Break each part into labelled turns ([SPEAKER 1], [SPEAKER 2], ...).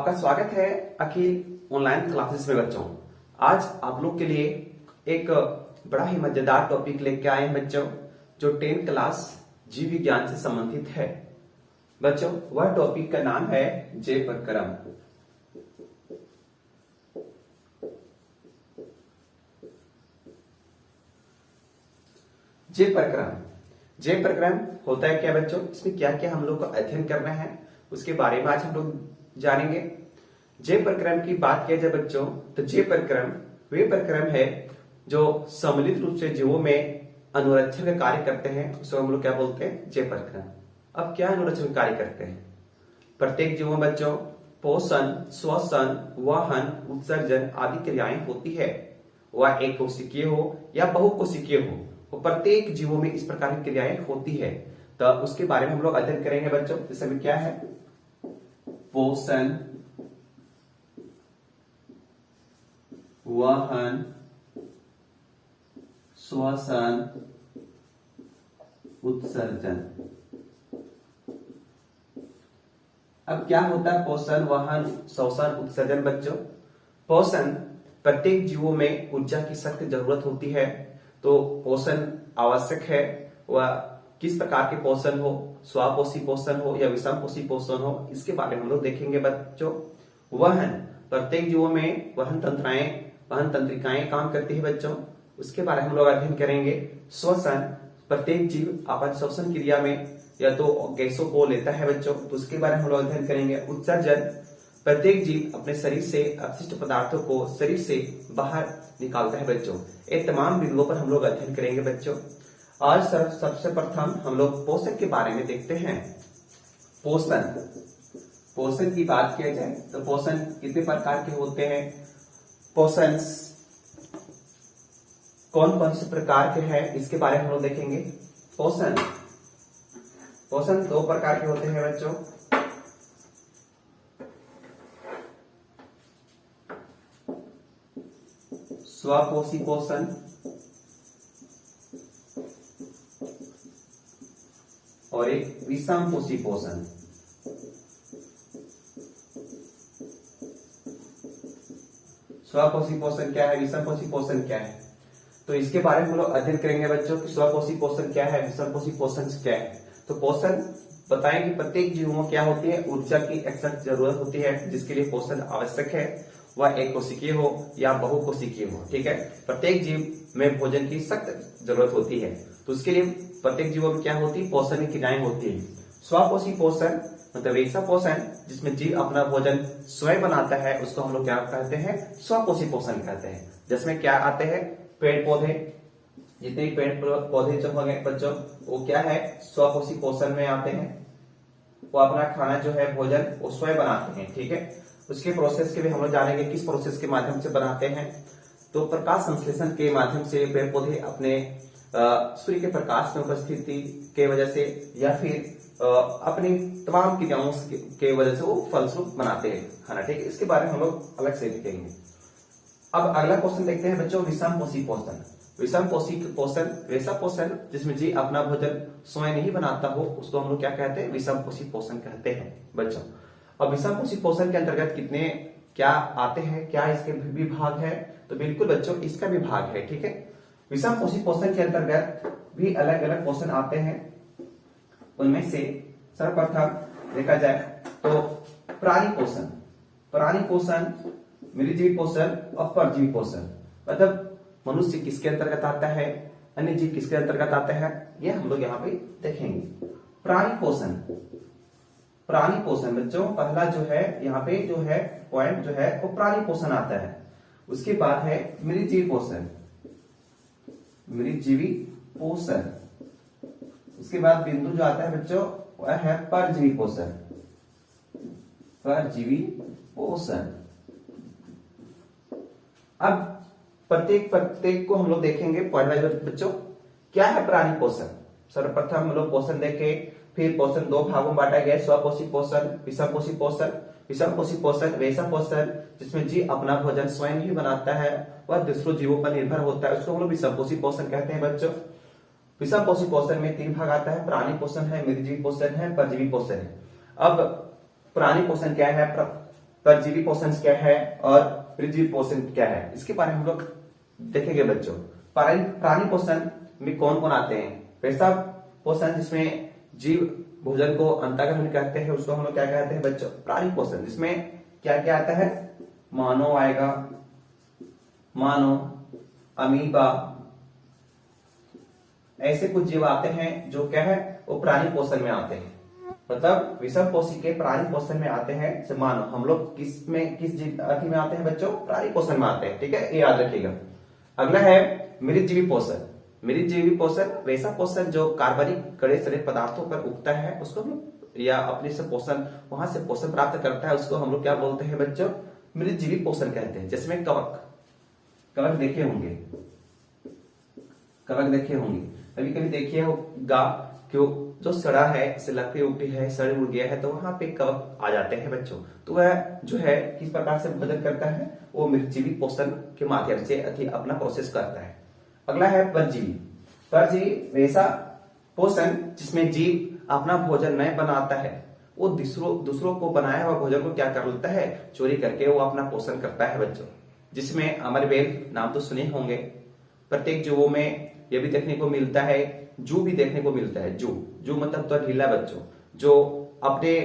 [SPEAKER 1] आपका स्वागत है अखिल ऑनलाइन क्लासेस में बच्चों। आज आप लोग के लिए एक बड़ा ही मजेदार टॉपिक लेके आए हैं बच्चों, जो 10th क्लास जीव विज्ञान से संबंधित है। बच्चों, वह टॉपिक का नाम है जे प्रक्रम। जे प्रक्रम होता है क्या बच्चों? इसमें क्या क्या हम लोग को अध्ययन करना है उसके बारे में आज हम लोग जानेंगे। जे प्रक्रम की बात किया जाए बच्चों, तो जे प्रक्रम वे प्रक्रम है जो सम्मिलित रूप से जीवों में अनुरक्षण का कार्य करते हैं, उसको हम लोग क्या बोलते हैं? जे प्रक्रम। अब क्या अनुरक्षण कार्य करते हैं? प्रत्येक जीवों में बच्चों पोषण, श्वसन, वहन, उत्सर्जन आदि क्रियाएं होती है। वह एक कोशिकीय हो या बहुकोशिकीय हो, वो प्रत्येक जीवों में इस प्रकार की क्रियाएं होती है। तो उसके बारे में हम लोग अध्ययन करेंगे बच्चों। जैसे में क्या है? पोषण, वहन, श्वसन, उत्सर्जन। अब क्या होता है पोषण, वहन, श्वसन, उत्सर्जन बच्चों? पोषण, प्रत्येक जीवों में ऊर्जा की सख्त जरूरत होती है, तो पोषण आवश्यक है। वह किस प्रकार के पोषण हो, स्वापोषी पोषण हो या विषमपोषी पोषण हो, इसके बारे में हम लोग देखेंगे बच्चों। वहन, प्रत्येक जीवों में वहन तंत्रिकाएं काम करती है बच्चों, उसके बारे में हम लोग अध्ययन करेंगे। श्वसन, प्रत्येक जीव आपस श्वसन क्रिया में या तो गैसों को लेता है बच्चों, तो उसके बारे में हम लोग अध्ययन करेंगे। उत्सर्जन, प्रत्येक जीव अपने शरीर से अपशिष्ट पदार्थों को शरीर से बाहर निकालता है बच्चों। ये तमाम बिंदुओं पर हम लोग अध्ययन करेंगे बच्चों। आज सबसे प्रथम हम लोग पोषण के बारे में देखते हैं। पोषण की बात किया जाए तो पोषण कितने प्रकार के होते हैं? पोषण कौन कौन से प्रकार के हैं इसके बारे में हम लोग देखेंगे। पोषण दो प्रकार के होते हैं बच्चों। स्वपोषी पोषण और एक विषमपोषी पोषण। स्वपोषी पोषण क्या है, विषमपोषी पोषण क्या है, तो इसके बारे में हम लोग अध्ययन करेंगे बच्चों कि स्वपोषी पोषण क्या है, विषमपोषी पोषण क्या है। तो पोषण बताएंगे प्रत्येक जीव में क्या होती है, ऊर्जा की एक सख्त जरूरत होती है, जिसके लिए पोषण आवश्यक है। वह एक कोशिकीय हो या बहुकोशिकीय हो, ठीक है। प्रत्येक जीव में भोजन की सख्त जरूरत होती है, तो उसके लिए प्रत्येक जीवों में क्या होती है, पोषण की क्रियाएं होती है। स्वपोषी पोषण मतलब ऐसा पोषण जिसमें जीव अपना भोजन स्वयं बनाता है, उसको हम लोग क्या कहते हैं? स्वपोषी पोषण कहते हैं। जिसमें क्या आते हैं? पेड़ पौधे, जितने पेड़ पौधे जो होंगे बच्चों वो क्या है? स्वपोषी पोषण में आते हैं। वो अपना खाना जो है भोजन वो स्वयं बनाते हैं, ठीक है। उसके प्रोसेस के भी हम लोग जानेंगे किस प्रोसेस के माध्यम से बनाते हैं। तो प्रकाश संश्लेषण के माध्यम से पेड़ पौधे अपने सूर्य के प्रकाश में उपस्थिति के वजह से या फिर अपनी तमाम क्रियाओं के वजह से वो फलस्वरूप बनाते हैं खाना, ठीक है। इसके बारे में हम लोग अलग से देखेंगे। अब अगला क्वेश्चन देखते हैं बच्चों, विषमपोषी पोषण। विषमपोषी पोषण वैसा पोषण जिसमें जीव अपना भोजन स्वयं नहीं बनाता हो, उसको हम लोग क्या कहते हैं? विषमपोषी पोषण कहते हैं बच्चों। और विषमपोषी पोषण के अंतर्गत कितने क्या आते हैं, क्या इसके भी भाग है? तो बिल्कुल बच्चों इसका भी भाग है, ठीक है। विषमपोषी पोषण के अंतर्गत भी अलग अलग पोषण आते हैं। उनमें से सर्वप्रथम देखा जाए तो प्राणी पोषण, मृतजीवी पोषण और परजीवी पोषण। मतलब मनुष्य किसके अंतर्गत आता है, अन्य जीव किसके अंतर्गत आता है, ये हम लोग यहाँ पे देखेंगे। प्राणी पोषण बच्चों पहला जो है यहाँ पे जो है पॉइंट जो है वो प्राणी पोषण आता है। उसके बाद है मृतजीवी पोषण। उसके बाद बिंदु जो आता है बच्चों वह है परजीवी पोषण। अब प्रत्येक को हम लोग देखेंगे पॉइंट वाइज बच्चों। क्या है प्राणी पोषण? सर्वप्रथम हम लोग पोषण देखे, फिर पोषण दो भागों में बांटा गया, स्वपोषी पोषण, विषमपोषी पोषण। विषमपोषी पोषण वैसा पोषण जिसमें जीव अपना भोजन स्वयं ही बनाता है, वह दूसरों जीवों पर निर्भर होता है, उसको हम लोग विषमपोषी पोषण कहते हैं बच्चों। विषमपोषी पोषण में 3 भाग आता है, प्राणी पोषण है, मृतजीवी पोषण है, परजीवी पोषण है। अब प्राणी पोषण क्या है? परजीवी पोषण क्या है और परजीवी पोषण क्या है, इसके बारे में हम लोग देखेंगे बच्चों। प्राणी पोषण में कौन कौन आते हैं? वैसा पोषण जिसमें जीव भोजन को अंतःग्रहण करते हैं उसको हम लोग क्या कहते हैं बच्चों? प्राणी पोषण। जिसमें क्या क्या आता है? मानव आएगा, मानव, अमीबा, ऐसे कुछ जीव आते हैं जो क्या है वो प्राणी पोषण में आते हैं। मतलब विषम पोषी के प्राणी पोषण में आते हैं। मानव, हम लोग किस जीव में आते हैं बच्चों? प्राणी पोषण में आते हैं, ठीक है, ये याद रखिएगा। अगला है मृतजीवी पोषण। मृतजीवी पोषण वैसा पोषण जो कार्बनिक कड़े सड़े पदार्थों पर उगता है उसको हम या अपने से पोषण वहां से पोषण प्राप्त करता है उसको हम लोग क्या बोलते हैं बच्चों? मृतजीवी पोषण कहते हैं। जिसमें कवक, कवक देखे होंगे, कवक देखे होंगे, कभी कभी देखिए होगा क्यों जो सड़ा है, जैसे लकड़ी उगटी है, सड़ उड़ गया है तो वहां पे कवक आ जाते हैं बच्चों। तो वह जो है किस प्रकार से भोजन करता है? वो मृतजीवी पोषण के माध्यम से अपना प्रोसेस करता है। अगला है परजीवी। परजीवी वैसा पोषण जिसमें जीव अपना भोजन नहीं बनाता है, वो दूसरों को बनाया हुआ भोजन को क्या कर लेता है? चोरी करके वो अपना पोषण करता है बच्चों। जिसमें अमरबेल, नाम तो सुने होंगे, प्रत्येक जीवों में ये भी देखने को मिलता है। जू भी देखने को मिलता है। जू मतलब तो ढीला बच्चों, जो अपने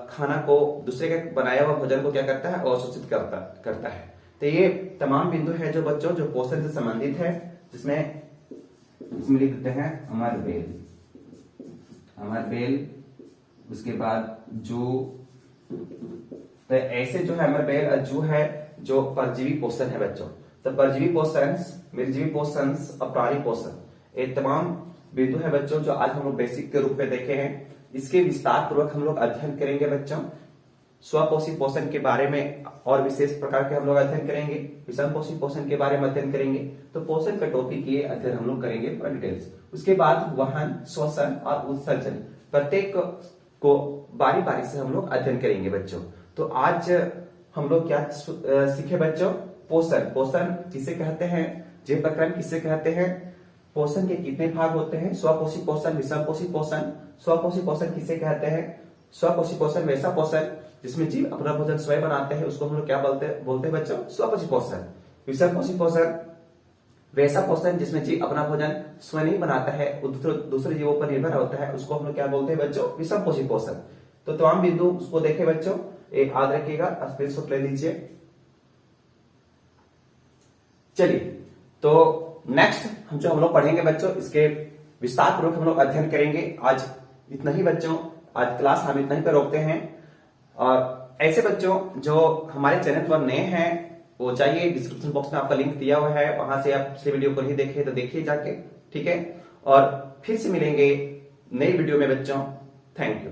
[SPEAKER 1] खाना को दूसरे के बनाया हुआ भोजन को क्या करता है? अवशोषित करता है। तो ये तमाम बिंदु है जो बच्चों जो पोषण से संबंधित है। जिसमें लिख देते हैं अमरबेल, उसके बाद जू। तो ऐसे जो है अमरबेल और जू है जो परजीवी पोषण है बच्चों। तो परजीवी पोषण, मृतजीवी पोषण और प्राणी पोषण, ये तमाम बिंदु है बच्चों जो आज हम लोग बेसिक के रूप में देखे हैं। इसके विस्तार पूर्वक हम लोग अध्ययन करेंगे बच्चों। स्वपोषी पोषण के बारे में और विशेष प्रकार के हम लोग अध्ययन करेंगे। विषम पोषी पोषण के बारे में अध्ययन करेंगे। तो पोषण का टॉपिक ये अध्ययन हम लोग करेंगे पूरा डिटेल्स। उसके बाद वहन, श्वसन और उत्सर्जन, प्रत्येक को बारी बारी से हम लोग अध्ययन करेंगे बच्चों। तो आज हम लोग क्या सीखे बच्चों? पोषण। पोषण किसे कहते हैं? जीव प्रकरण किसे कहते हैं? पोषण के कितने भाग होते हैं? स्वपोषी पोषण, विषम पोषी पोषण। स्वपोषी पोषण किसे कहते हैं? स्वपोषी पोषण वैसा पोषण जिसमें जीव अपना भोजन स्वयं बनाते हैं उसको हम लोग क्या बोलते हैं बच्चों? स्वपोषी पोषण। विषम पोषी पोषण वैसा पोषण जिसमें जीव अपना भोजन स्वयं नहीं बनाता है, दूसरे जीवों पर निर्भर होता है, उसको हम लोग क्या बोलते हैं बच्चों? विषम पोषी पोषण। तो तमाम बिंदु उसको देखे बच्चों, एक याद रखिएगा, स्क्रीनशॉट ले लीजिए। चलिए, तो नेक्स्ट हम लोग पढ़ेंगे बच्चों, इसके विस्तार पूर्वक हम लोग अध्ययन करेंगे। आज इतना ही बच्चों, आज क्लास हम इतना ही पर रोकते हैं। और ऐसे बच्चों जो हमारे चैनल पर नए हैं वो जाइए, डिस्क्रिप्शन बॉक्स में आपका लिंक दिया हुआ है, वहां से आप पिछले वीडियो को नहीं देखे तो देखिए जाके, ठीक है। और फिर से मिलेंगे नई वीडियो में बच्चों। Thank you.